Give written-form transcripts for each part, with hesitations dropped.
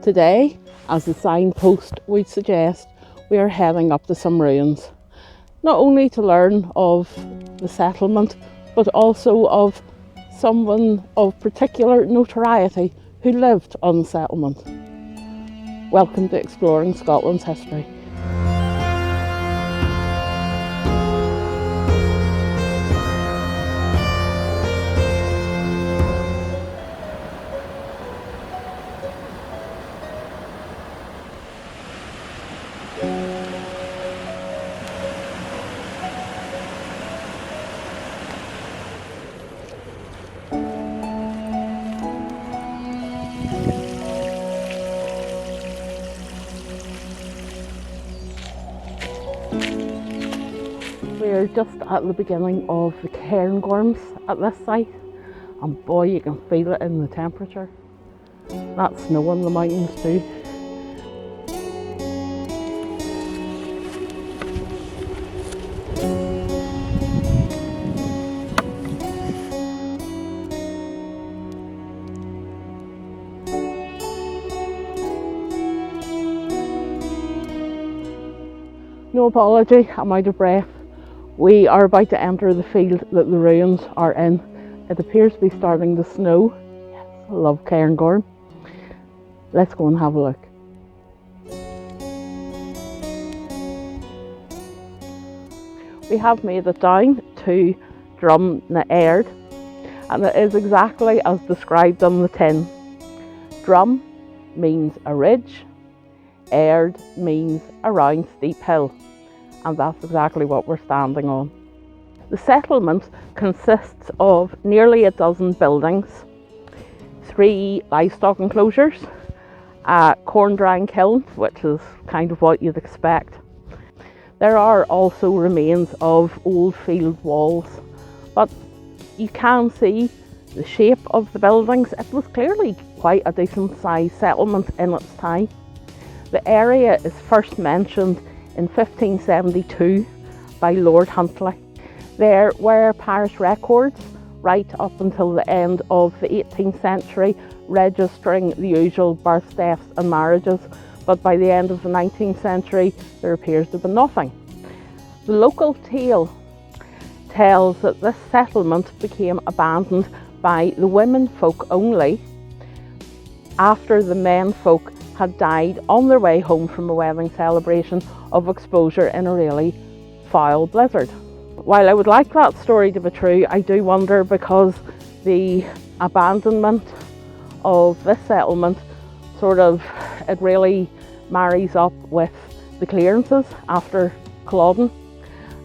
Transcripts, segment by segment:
Today, as the signpost would suggest, we are heading up to some ruins, not only to learn of the settlement, but also of someone of particular notoriety who lived on the settlement. Welcome to Exploring Scotland's History. We're just at the beginning of the Cairngorms at this site, and boy, you can feel it in the temperature. That's snow on the mountains too. No apology, I'm out of breath. We are about to enter the field that the ruins are in. It appears to be starting to snow. Yes, I love Cairngorm. Let's go and have a look. We have made it down to Druim na Aird, and it is exactly as described on the tin. Druim means a ridge, Aird means a round steep hill. And that's exactly what we're standing on. The settlement consists of nearly a dozen buildings, 3 livestock enclosures, a corn drying kiln, which is kind of what you'd expect. There are also remains of old field walls, but you can see the shape of the buildings. It was clearly quite a decent sized settlement in its time. The area is first mentioned in 1572 by Lord Huntly. There were parish records right up until the end of the 18th century registering the usual births, deaths and marriages, but by the end of the 19th century there appears to be nothing. The local tale tells that this settlement became abandoned by the women folk only after the men folk had died on their way home from a wedding celebration of exposure in a really foul blizzard. While I would like that story to be true, I do wonder, because the abandonment of this settlement it really marries up with the clearances after Culloden,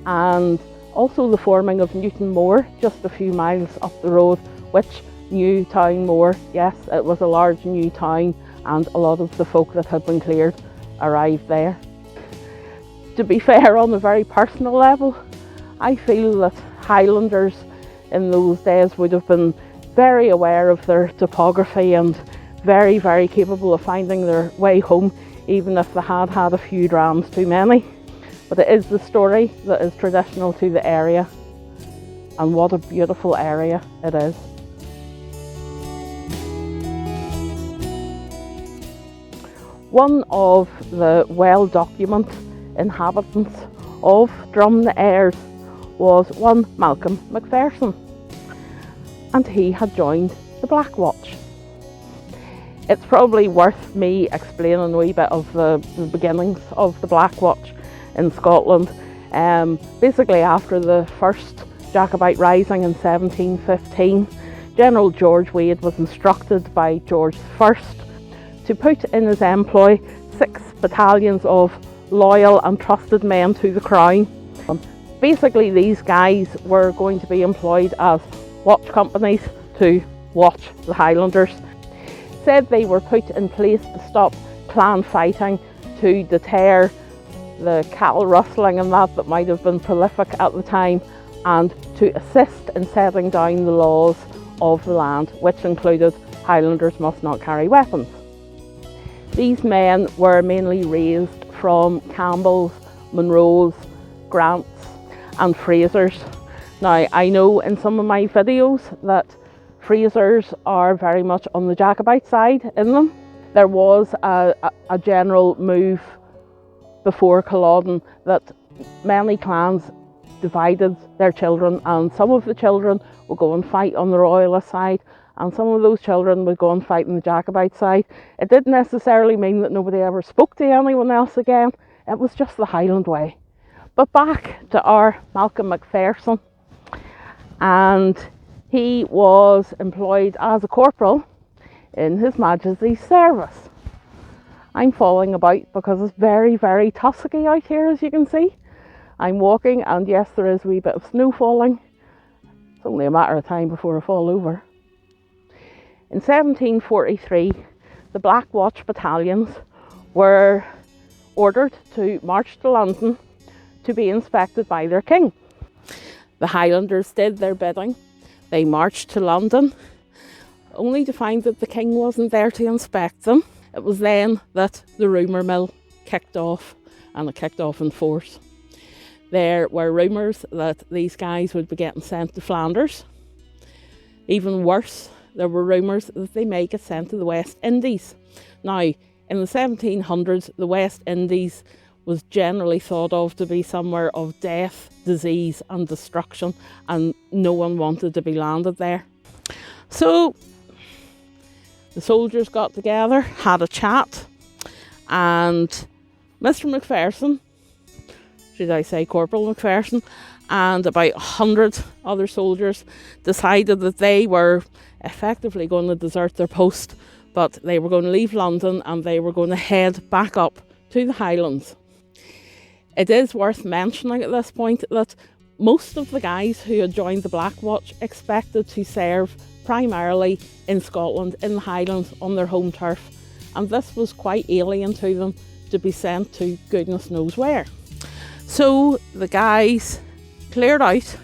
and also the forming of Newton Moor just a few miles up the road, which New Town Moor, yes, it was a large new town, and a lot of the folk that had been cleared arrived there. To be fair, on a very personal level, I feel that Highlanders in those days would have been very aware of their topography and very, very capable of finding their way home, even if they had had a few drams too many. But it is the story that is traditional to the area, and what a beautiful area it is. One of the well-documented inhabitants of Druim na Aird was one Malcolm Macpherson, and he had joined the Black Watch. It's probably worth me explaining a wee bit of the beginnings of the Black Watch in Scotland. Basically, after the first Jacobite rising in 1715, General George Wade was instructed by George I to put in his employ 6 battalions of loyal and trusted men to the crown. Basically, these guys were going to be employed as watch companies to watch the Highlanders. Said they were put in place to stop clan fighting, to deter the cattle rustling and that might have been prolific at the time, and to assist in setting down the laws of the land, which included Highlanders must not carry weapons. These men were mainly raised from Campbells, Monroes, Grants and Frasers. Now, I know in some of my videos that Frasers are very much on the Jacobite side in them. There was a general move before Culloden that many clans divided their children, and some of the children would go and fight on the royalist side, and some of those children would go and fight on the Jacobite side. It didn't necessarily mean that nobody ever spoke to anyone else again. It was just the Highland way. But back to our Malcolm MacPherson, and he was employed as a corporal in His Majesty's service. I'm falling about because it's very, very tussocky out here, as you can see. I'm walking, and yes, there is a wee bit of snow falling. It's only a matter of time before I fall over. In 1743, the Black Watch battalions were ordered to march to London to be inspected by their king. The Highlanders did their bidding. They marched to London, only to find that the king wasn't there to inspect them. It was then that the rumour mill kicked off, and it kicked off in force. There were rumours that these guys would be getting sent to Flanders. Even worse, there were rumours that they may get sent to the West Indies. Now, in the 1700s, the West Indies was generally thought of to be somewhere of death, disease and destruction, and no one wanted to be landed there. So the soldiers got together, had a chat, and Mr. MacPherson, should I say Corporal MacPherson, and about 100 other soldiers decided that they were effectively going to desert their post, but they were going to leave London and they were going to head back up to the Highlands. It is worth mentioning at this point that most of the guys who had joined the Black Watch expected to serve primarily in Scotland, in the Highlands, on their home turf, and this was quite alien to them to be sent to goodness knows where. So the guys cleared out,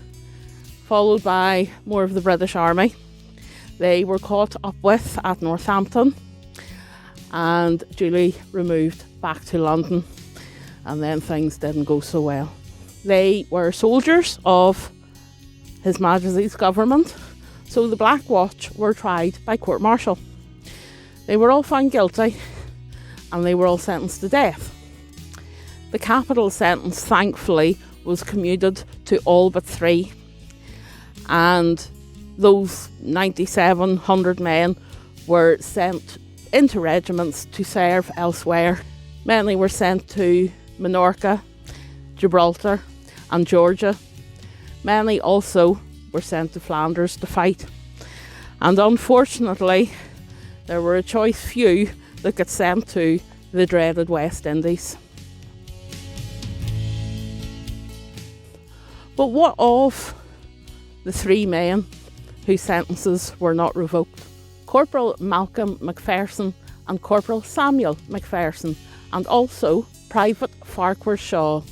followed by more of the British Army. They were caught up with at Northampton and duly removed back to London, and then things didn't go so well. They were soldiers of His Majesty's government, so the Black Watch were tried by court-martial. They were all found guilty and they were all sentenced to death. The capital sentence, thankfully, was commuted to all but 3, and those 9,700 men were sent into regiments to serve elsewhere. Many were sent to Minorca, Gibraltar and Georgia. Many also were sent to Flanders to fight. And unfortunately, there were a choice few that got sent to the dreaded West Indies. But what of the 3 men whose sentences were not revoked? Corporal Malcolm MacPherson and Corporal Samuel MacPherson, and also Private Farquhar Shaw,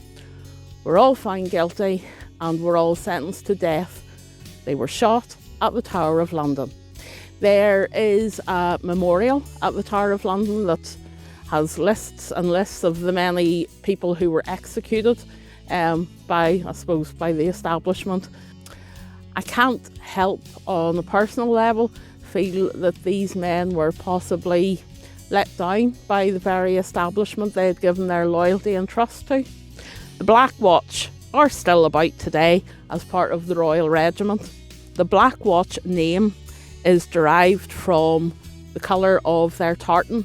were all found guilty and were all sentenced to death. They were shot at the Tower of London. There is a memorial at the Tower of London that has lists and lists of the many people who were executed by the establishment. I can't help on a personal level feel that these men were possibly let down by the very establishment they had given their loyalty and trust to. The Black Watch are still about today as part of the Royal Regiment. The Black Watch name is derived from the colour of their tartan.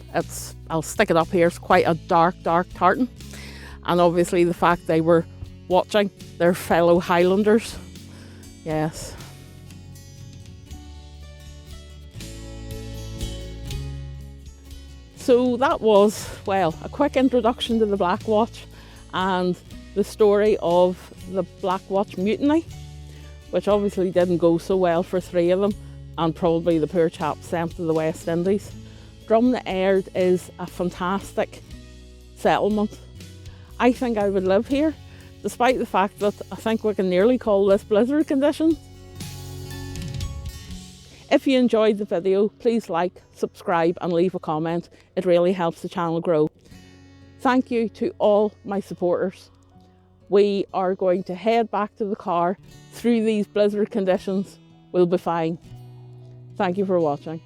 I'll stick it up here, it's quite a dark tartan. And obviously the fact they were watching their fellow Highlanders. Yes. So that was, well, a quick introduction to the Black Watch and the story of the Black Watch mutiny, which obviously didn't go so well for 3 of them, and probably the poor chaps sent to the West Indies. Druim na Aird is a fantastic settlement. I think I would live here, despite the fact that I think we can nearly call this blizzard conditions. If you enjoyed the video, please like, subscribe and leave a comment. It really helps the channel grow. Thank you to all my supporters. We are going to head back to the car through these blizzard conditions. We'll be fine. Thank you for watching.